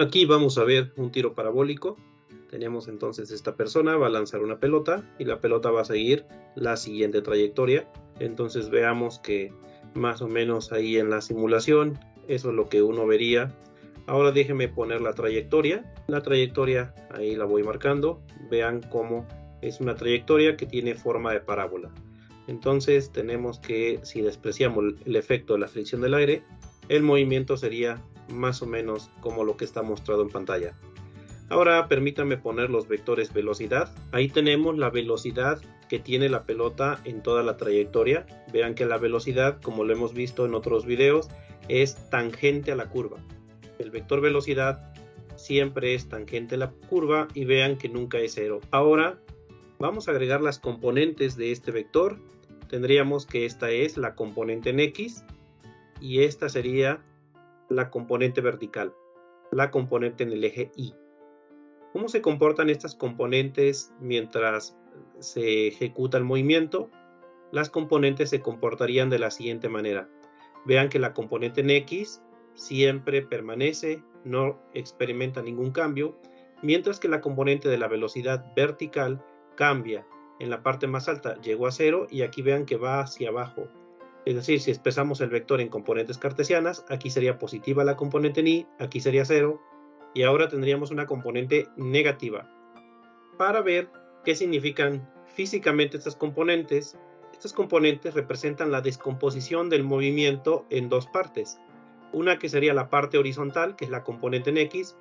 Aquí vamos a ver un tiro parabólico. Tenemos entonces esta persona, va a lanzar una pelota y la pelota va a seguir la siguiente trayectoria. Entonces veamos que más o menos ahí en la simulación, eso es lo que uno vería. Ahora déjenme poner la trayectoria. La trayectoria ahí la voy marcando. Vean cómo es una trayectoria que tiene forma de parábola. Entonces tenemos que, si despreciamos el efecto de la fricción del aire, el movimiento sería más o menos como lo que está mostrado en pantalla. Ahora permítanme poner los vectores velocidad. Ahí tenemos la velocidad que tiene la pelota en toda la trayectoria. Vean que la velocidad, como lo hemos visto en otros videos, es tangente a la curva. El vector velocidad siempre es tangente a la curva y vean que nunca es cero. Ahora vamos a agregar las componentes de este vector. Tendríamos que esta es la componente en X y esta sería la componente vertical, la componente en el eje Y. ¿Cómo se comportan estas componentes mientras se ejecuta el movimiento? Las componentes se comportarían de la siguiente manera. Vean que la componente en X siempre permanece, no experimenta ningún cambio, mientras que la componente de la velocidad vertical cambia. En la parte más alta llegó a 0 y aquí vean que va hacia abajo. Es decir, si expresamos el vector en componentes cartesianas, aquí sería positiva la componente en Y, aquí sería 0, y ahora tendríamos una componente negativa. Para ver qué significan físicamente estas componentes representan la descomposición del movimiento en dos partes. Una que sería la parte horizontal, que es la componente en X,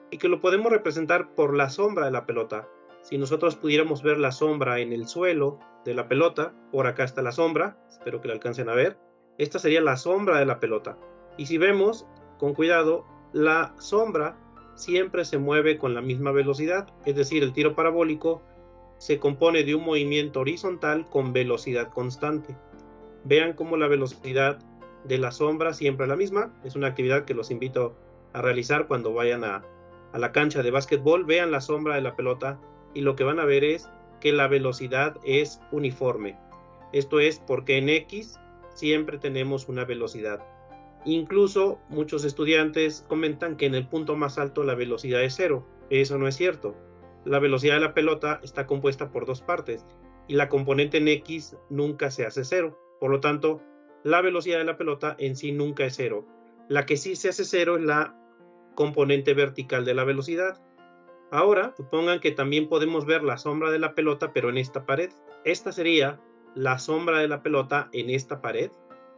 y que lo podemos representar por la sombra de la pelota. Si nosotros pudiéramos ver la sombra en el suelo de la pelota, por acá está la sombra, espero que la alcancen a ver, esta sería la sombra de la pelota. Y si vemos, con cuidado, la sombra siempre se mueve con la misma velocidad, es decir, el tiro parabólico se compone de un movimiento horizontal con velocidad constante. Vean cómo la velocidad de la sombra siempre es la misma, es una actividad que los invito a realizar cuando vayan a la cancha de básquetbol, vean la sombra de la pelota y lo que van a ver es que la velocidad es uniforme. Esto es porque en X siempre tenemos una velocidad. Incluso muchos estudiantes comentan que en el punto más alto la velocidad es 0. Eso no es cierto. La velocidad de la pelota está compuesta por dos partes y la componente en X nunca se hace 0. Por lo tanto, la velocidad de la pelota en sí nunca es 0. La que sí se hace 0 es la componente vertical de la velocidad. Ahora, supongan que también podemos ver la sombra de la pelota, pero en esta pared. Esta sería la sombra de la pelota en esta pared.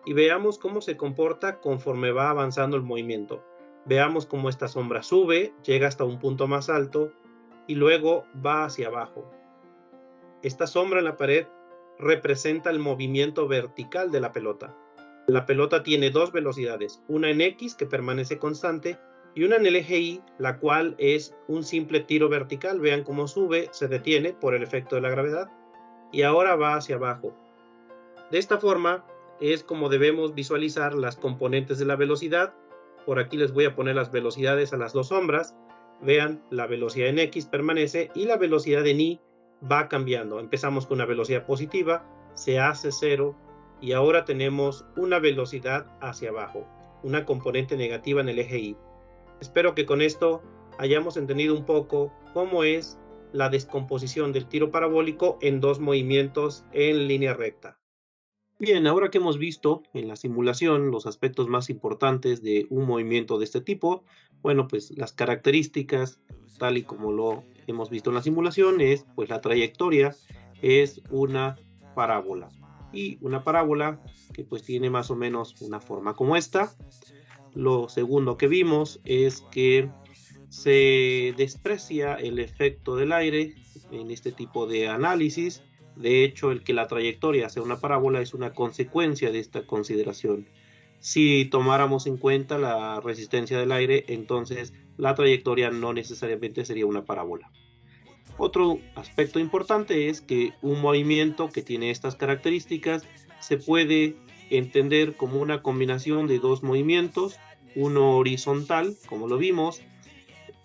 Y veamos cómo se comporta conforme va avanzando el movimiento. Veamos cómo esta sombra sube, llega hasta un punto más alto y luego va hacia abajo. Esta sombra en la pared representa el movimiento vertical de la pelota. La pelota tiene dos velocidades, una en X que permanece constante y una en el eje Y, la cual es un simple tiro vertical. Vean cómo sube, se detiene por el efecto de la gravedad y ahora va hacia abajo. De esta forma es como debemos visualizar las componentes de la velocidad. Por aquí les voy a poner las velocidades a las dos sombras. Vean, la velocidad en X permanece y la velocidad en Y va cambiando. Empezamos con una velocidad positiva, se hace 0 y ahora tenemos una velocidad hacia abajo, una componente negativa en el eje Y. Espero que con esto hayamos entendido un poco cómo es la descomposición del tiro parabólico en dos movimientos en línea recta. Bien, ahora que hemos visto en la simulación los aspectos más importantes de un movimiento de este tipo, bueno, pues las características, tal y como lo hemos visto en la simulación, es pues la trayectoria es una parábola. Y una parábola que pues tiene más o menos una forma como esta. Lo segundo que vimos es que se desprecia el efecto del aire en este tipo de análisis. De hecho, el que la trayectoria sea una parábola es una consecuencia de esta consideración. Si tomáramos en cuenta la resistencia del aire, entonces la trayectoria no necesariamente sería una parábola. Otro aspecto importante es que un movimiento que tiene estas características se puede entender como una combinación de dos movimientos, uno horizontal, como lo vimos,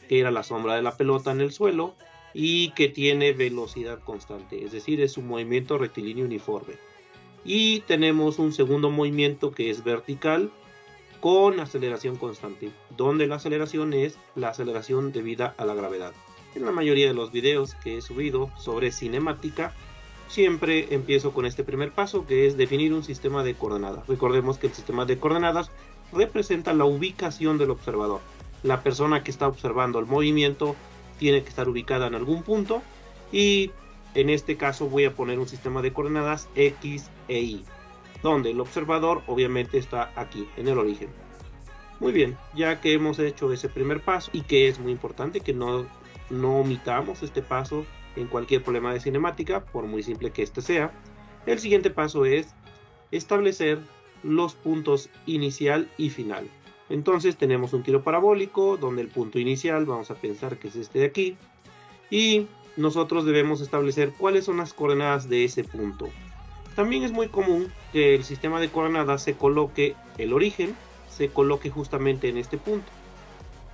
que era la sombra de la pelota en el suelo, y que tiene velocidad constante, es decir, es un movimiento rectilíneo uniforme. Y tenemos un segundo movimiento que es vertical, con aceleración constante, donde la aceleración es la aceleración debida a la gravedad. En la mayoría de los videos que he subido sobre cinemática, siempre empiezo con este primer paso, que es definir un sistema de coordenadas. Recordemos que el sistema de coordenadas representa la ubicación del observador. La persona que está observando el movimiento tiene que estar ubicada en algún punto, y en este caso voy a poner un sistema de coordenadas X e Y, donde el observador obviamente está aquí, en el origen. Muy bien, ya que hemos hecho ese primer paso, y que es muy importante que no omitamos este paso en cualquier problema de cinemática, por muy simple que este sea, el siguiente paso es establecer los puntos inicial y final. Entonces tenemos un tiro parabólico donde el punto inicial vamos a pensar que es este de aquí, y nosotros debemos establecer cuáles son las coordenadas de ese punto. También es muy común que el sistema de coordenadas se coloque, el origen se coloque justamente en este punto.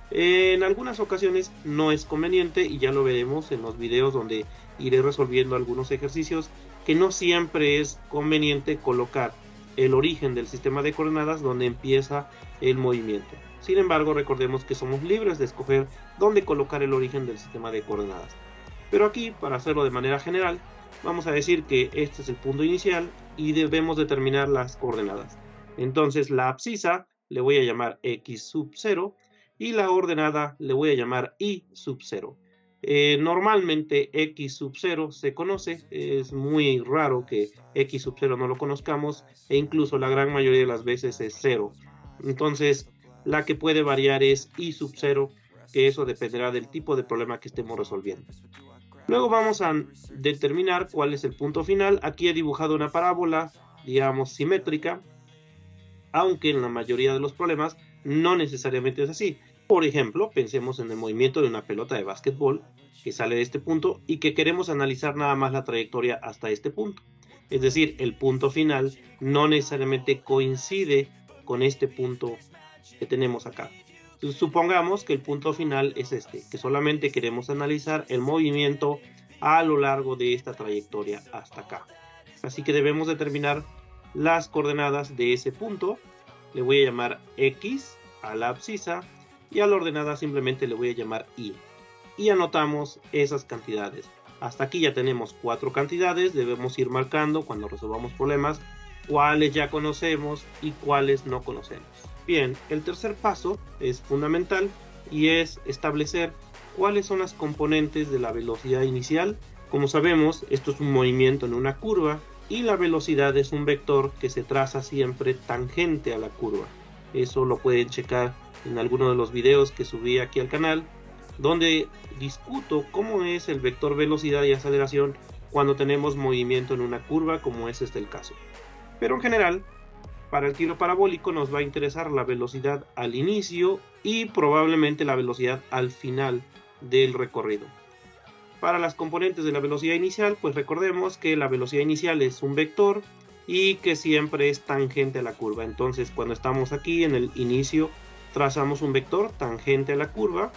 En algunas ocasiones no es conveniente, y ya lo veremos en los videos donde iré resolviendo algunos ejercicios, que no siempre es conveniente colocar el origen del sistema de coordenadas donde empieza el movimiento. Sin embargo, recordemos que somos libres de escoger dónde colocar el origen del sistema de coordenadas. Pero aquí, para hacerlo de manera general, vamos a decir que este es el punto inicial y debemos determinar las coordenadas. Entonces la abscisa le voy a llamar x sub 0 y la ordenada le voy a llamar y sub 0. Normalmente x sub 0 se conoce, es muy raro que x sub 0 no lo conozcamos, e incluso la gran mayoría de las veces es 0. Entonces la que puede variar es y sub 0, que eso dependerá del tipo de problema que estemos resolviendo. Luego vamos a determinar cuál es el punto final. Aquí he dibujado una parábola, digamos, simétrica, aunque en la mayoría de los problemas no necesariamente es así. Por ejemplo, pensemos en el movimiento de una pelota de básquetbol que sale de este punto y que queremos analizar nada más la trayectoria hasta este punto. Es decir, el punto final no necesariamente coincide con este punto que tenemos acá. Supongamos que el punto final es este, que solamente queremos analizar el movimiento a lo largo de esta trayectoria hasta acá. Así que debemos determinar las coordenadas de ese punto. Le voy a llamar X a la abscisa y a la ordenada simplemente le voy a llamar Y. Y anotamos esas cantidades. Hasta aquí ya tenemos 4 cantidades. Debemos ir marcando cuando resolvamos problemas cuáles ya conocemos y cuáles no conocemos. Bien, el tercer paso es fundamental y es establecer cuáles son las componentes de la velocidad inicial. Como sabemos, esto es un movimiento en una curva y la velocidad es un vector que se traza siempre tangente a la curva. Eso lo pueden checar en alguno de los videos que subí aquí al canal, donde discuto cómo es el vector velocidad y aceleración cuando tenemos movimiento en una curva, como es este el caso. Pero en general, para el tiro parabólico nos va a interesar la velocidad al inicio y probablemente la velocidad al final del recorrido. Para las componentes de la velocidad inicial, pues recordemos que la velocidad inicial es un vector y que siempre es tangente a la curva. Entonces, cuando estamos aquí en el inicio, trazamos un vector tangente a la curva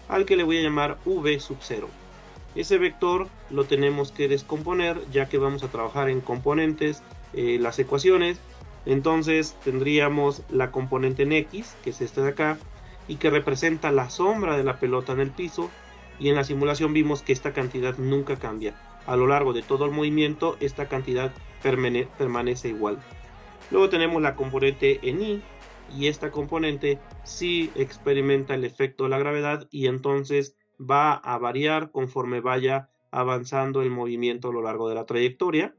al que le voy a llamar v sub 0. Ese vector lo tenemos que descomponer, ya que vamos a trabajar en componentes, las ecuaciones. Entonces tendríamos la componente en X, que es esta de acá, y que representa la sombra de la pelota en el piso, y en la simulación vimos que esta cantidad nunca cambia. A lo largo de todo el movimiento esta cantidad permanece igual. Luego tenemos la componente en Y, y esta componente sí experimenta el efecto de la gravedad y entonces va a variar conforme vaya avanzando el movimiento a lo largo de la trayectoria.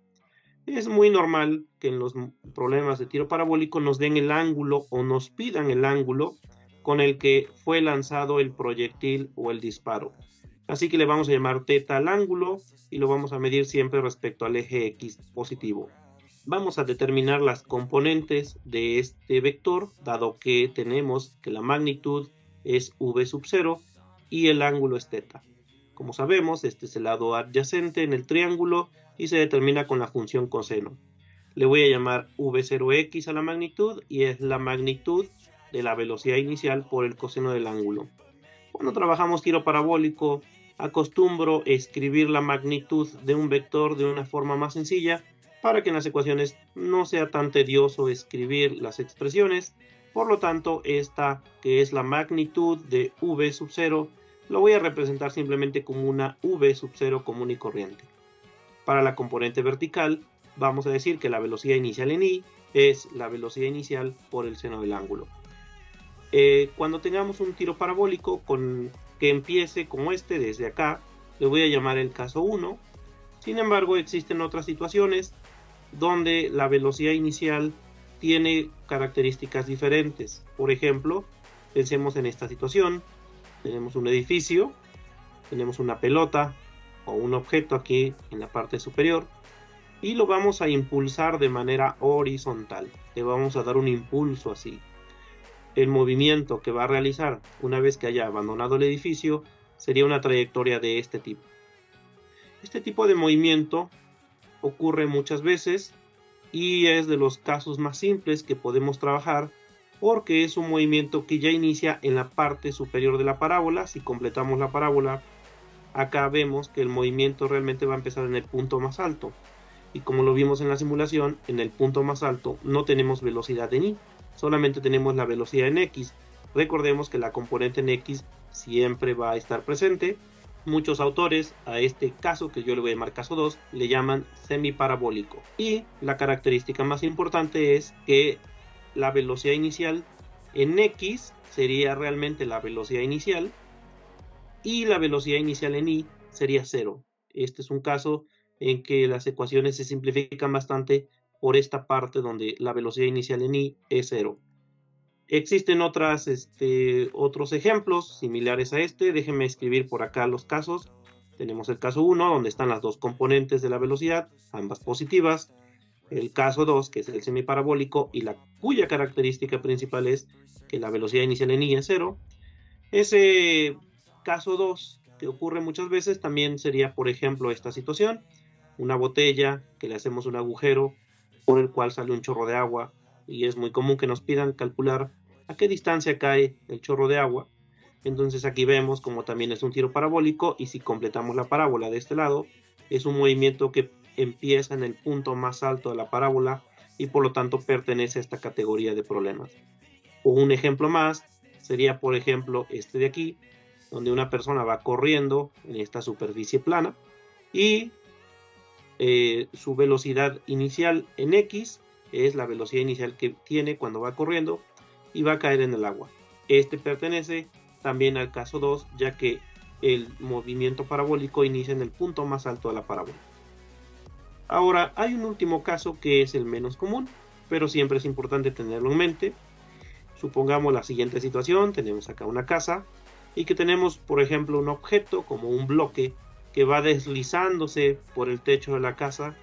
Es muy normal que en los problemas de tiro parabólico nos den el ángulo o nos pidan el ángulo con el que fue lanzado el proyectil o el disparo. Así que le vamos a llamar θ al ángulo y lo vamos a medir siempre respecto al eje X positivo. Vamos a determinar las componentes de este vector, dado que tenemos que la magnitud es v sub 0 y el ángulo es θ. Como sabemos, este es el lado adyacente en el triángulo y se determina con la función coseno. Le voy a llamar v0x a la magnitud y es la magnitud de la velocidad inicial por el coseno del ángulo. Cuando trabajamos tiro parabólico, acostumbro escribir la magnitud de un vector de una forma más sencilla para que en las ecuaciones no sea tan tedioso escribir las expresiones, Por lo tanto, esta que es la magnitud de v sub 0, lo voy a representar simplemente como una v sub 0 común y corriente. Para la componente vertical, vamos a decir que la velocidad inicial en i es la velocidad inicial por el seno del ángulo. Cuando tengamos un tiro parabólico que empiece como este desde acá, le voy a llamar el caso 1. Sin embargo, existen otras situaciones donde la velocidad inicial tiene características diferentes. Por ejemplo, pensemos en esta situación. Tenemos un edificio, tenemos una pelota o un objeto aquí en la parte superior y lo vamos a impulsar de manera horizontal. Le vamos a dar un impulso así. El movimiento que va a realizar una vez que haya abandonado el edificio sería una trayectoria de este tipo. Este tipo de movimiento ocurre muchas veces y es de los casos más simples que podemos trabajar porque es un movimiento que ya inicia en la parte superior de la parábola. Si completamos la parábola, acá vemos que el movimiento realmente va a empezar en el punto más alto y como lo vimos en la simulación, en el punto más alto no tenemos velocidad en y, solamente tenemos la velocidad en x. Recordemos que la componente en x siempre va a estar presente. Muchos autores a este caso, que yo le voy a llamar caso 2, le llaman semiparabólico. Y la característica más importante es que la velocidad inicial en x sería realmente la velocidad inicial y la velocidad inicial en y sería 0. Este es un caso en que las ecuaciones se simplifican bastante por esta parte donde la velocidad inicial en y es 0. Existen otros ejemplos similares a este. Déjenme escribir por acá los casos. Tenemos el caso 1, donde están las dos componentes de la velocidad, ambas positivas. El caso 2, que es el semiparabólico y cuya característica principal es que la velocidad inicial en y es 0. Ese caso 2, que ocurre muchas veces, también sería, por ejemplo, esta situación. Una botella que le hacemos un agujero por el cual sale un chorro de agua y es muy común que nos pidan calcular a qué distancia cae el chorro de agua. Entonces aquí vemos como también es un tiro parabólico y si completamos la parábola de este lado, es un movimiento que empieza en el punto más alto de la parábola y por lo tanto pertenece a esta categoría de problemas. O un ejemplo más sería, por ejemplo, este de aquí, donde una persona va corriendo en esta superficie plana y su velocidad inicial en x es la velocidad inicial que tiene cuando va corriendo y va a caer en el agua. Este pertenece también al caso 2, ya que el movimiento parabólico inicia en el punto más alto de la parábola. Ahora, hay un último caso que es el menos común, pero siempre es importante tenerlo en mente. Supongamos la siguiente situación. Tenemos acá una casa y que tenemos, por ejemplo, un objeto como un bloque que va deslizándose por el techo de la casa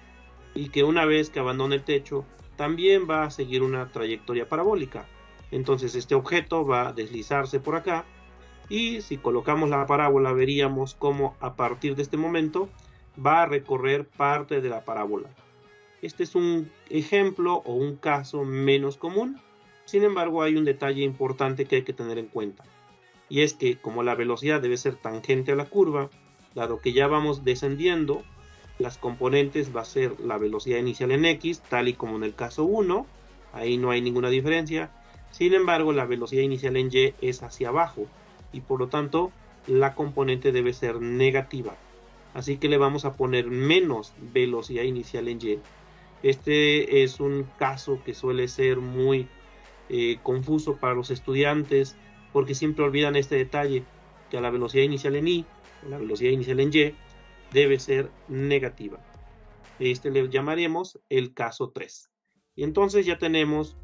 y que una vez que abandone el techo también va a seguir una trayectoria parabólica. Entonces este objeto va a deslizarse por acá y si colocamos la parábola veríamos cómo a partir de este momento va a recorrer parte de la parábola. Este es un ejemplo o un caso menos común. Sin embargo, hay un detalle importante que hay que tener en cuenta, y es que como la velocidad debe ser tangente a la curva, dado que ya vamos descendiendo, las componentes va a ser la velocidad inicial en x, tal y como en el caso 1, ahí no hay ninguna diferencia. Sin embargo, la velocidad inicial en y es hacia abajo, y por lo tanto, la componente debe ser negativa. Así que le vamos a poner menos velocidad inicial en y. Este es un caso que suele ser muy confuso para los estudiantes, porque siempre olvidan este detalle, que a la velocidad inicial en y, la velocidad inicial en y, debe ser negativa. Este le llamaremos el caso 3. Y entonces ya tenemos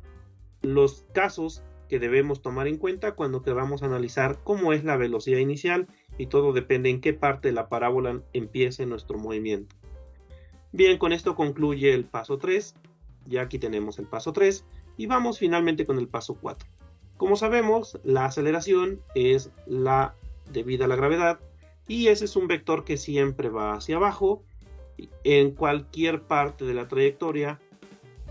los casos que debemos tomar en cuenta cuando queramos analizar cómo es la velocidad inicial, y todo depende en qué parte de la parábola empiece nuestro movimiento. Bien, con esto concluye el paso 3. Ya aquí tenemos el paso 3 y vamos finalmente con el paso 4. Como sabemos, la aceleración es la debida a la gravedad y ese es un vector que siempre va hacia abajo. En cualquier parte de la trayectoria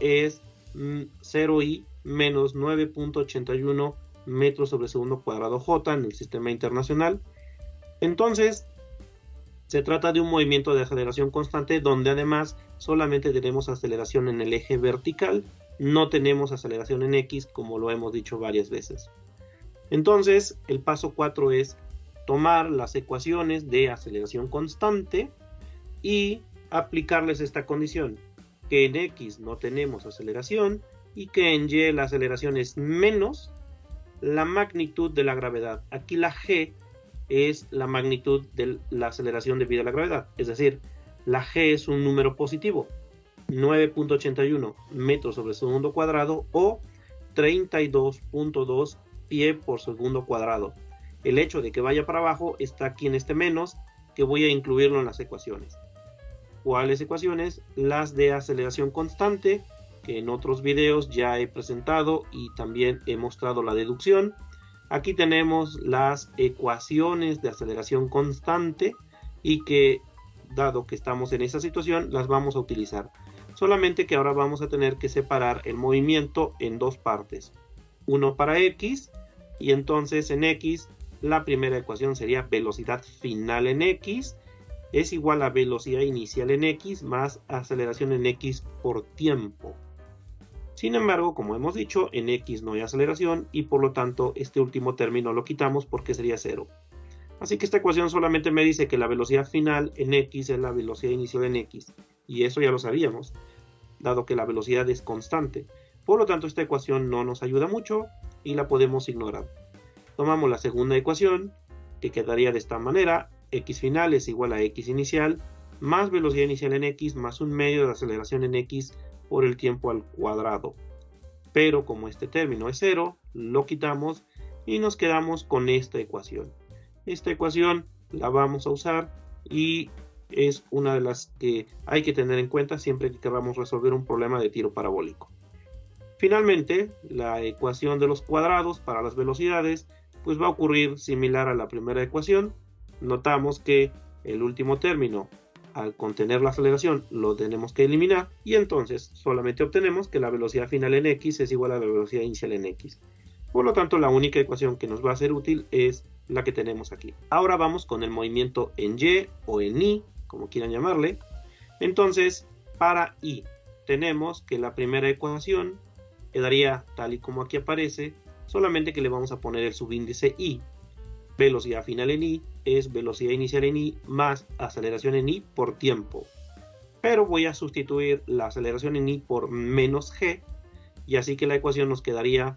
es 0i menos 9.81 metros sobre segundo cuadrado j en el sistema internacional. Entonces, se trata de un movimiento de aceleración constante donde además solamente tenemos aceleración en el eje vertical no tenemos aceleración en X, como lo hemos dicho varias veces. Entonces, el paso 4 es tomar las ecuaciones de aceleración constante y aplicarles esta condición, que en X no tenemos aceleración y que en Y la aceleración es menos la magnitud de la gravedad. Aquí la G es la magnitud de la aceleración debido a la gravedad, es decir, la G es un número positivo, 9.81 metros sobre segundo cuadrado o 32.2 pie por segundo cuadrado. El hecho de que vaya para abajo está aquí en este menos, que voy a incluirlo en las ecuaciones. ¿Cuáles ecuaciones? Las de aceleración constante, que en otros videos ya he presentado y también he mostrado la deducción. Aquí tenemos las ecuaciones de aceleración constante y que, dado que estamos en esa situación, las vamos a utilizar. Solamente que ahora vamos a tener que separar el movimiento en dos partes. Uno para X, y entonces en X la primera ecuación sería velocidad final en X es igual a velocidad inicial en X más aceleración en X por tiempo. Sin embargo, como hemos dicho, en X no hay aceleración y por lo tanto este último término lo quitamos porque sería 0. Así que esta ecuación solamente me dice que la velocidad final en X es la velocidad inicial en X. Y eso ya lo sabíamos, dado que la velocidad es constante. Por lo tanto, esta ecuación no nos ayuda mucho y la podemos ignorar. Tomamos la segunda ecuación, que quedaría de esta manera. X final es igual a X inicial más velocidad inicial en X más un medio de aceleración en X por el tiempo al cuadrado. Pero como este término es 0, lo quitamos y nos quedamos con esta ecuación. Esta ecuación la vamos a usar y es una de las que hay que tener en cuenta siempre que queramos resolver un problema de tiro parabólico. Finalmente, la ecuación de los cuadrados para las velocidades pues va a ocurrir similar a la primera ecuación. Notamos que el último término, al contener la aceleración, lo tenemos que eliminar y entonces solamente obtenemos que la velocidad final en X es igual a la velocidad inicial en X. Por lo tanto, la única ecuación que nos va a ser útil es la que tenemos aquí. Ahora vamos con el movimiento en Y o en I, como quieran llamarle. Entonces, para I, tenemos que la primera ecuación quedaría tal y como aquí aparece, solamente que le vamos a poner el subíndice I. Velocidad final en I es velocidad inicial en I más aceleración en I por tiempo. Pero voy a sustituir la aceleración en I por menos G, y así que la ecuación nos quedaría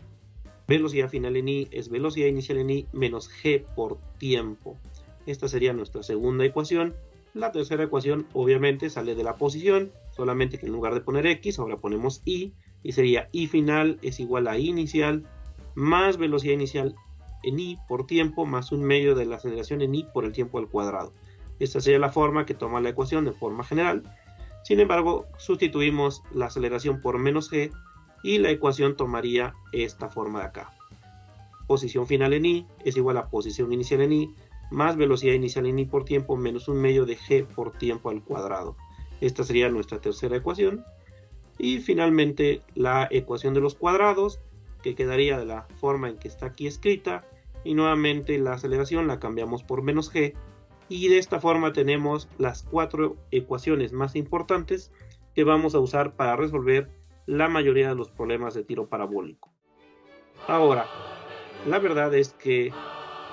velocidad final en I es velocidad inicial en I menos G por tiempo. Esta sería nuestra segunda ecuación. La tercera ecuación obviamente sale de la posición, solamente que en lugar de poner X ahora ponemos I, y sería I final es igual a I inicial más velocidad inicial en I por tiempo más un medio de la aceleración en I por el tiempo al cuadrado. Esta sería la forma que toma la ecuación de forma general. Sin embargo, sustituimos la aceleración por menos G y la ecuación tomaría esta forma de acá. Posición final en I es igual a posición inicial en I más velocidad inicial en I por tiempo menos un medio de G por tiempo al cuadrado. Esta sería nuestra tercera ecuación. Y finalmente la ecuación de los cuadrados, que quedaría de la forma en que está aquí escrita, y nuevamente la aceleración la cambiamos por menos G, y de esta forma tenemos las 4 ecuaciones más importantes que vamos a usar para resolver la mayoría de los problemas de tiro parabólico. Ahora, la verdad es que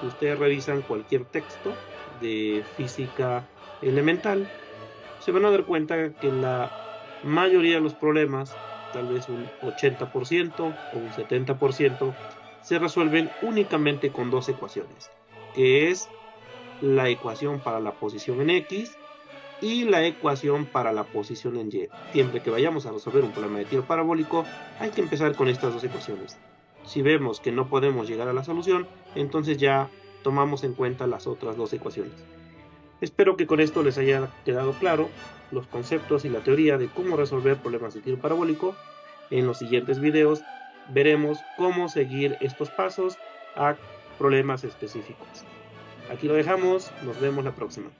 si ustedes revisan cualquier texto de física elemental, se van a dar cuenta que la mayoría de los problemas, tal vez un 80% o un 70%, se resuelven únicamente con dos ecuaciones, que es la ecuación para la posición en X y la ecuación para la posición en Y. Siempre que vayamos a resolver un problema de tiro parabólico, hay que empezar con estas dos ecuaciones. Si vemos que no podemos llegar a la solución, entonces ya tomamos en cuenta las otras dos ecuaciones. Espero que con esto les haya quedado claro los conceptos y la teoría de cómo resolver problemas de tiro parabólico. En los siguientes videos veremos cómo seguir estos pasos a problemas específicos. Aquí lo dejamos, nos vemos la próxima.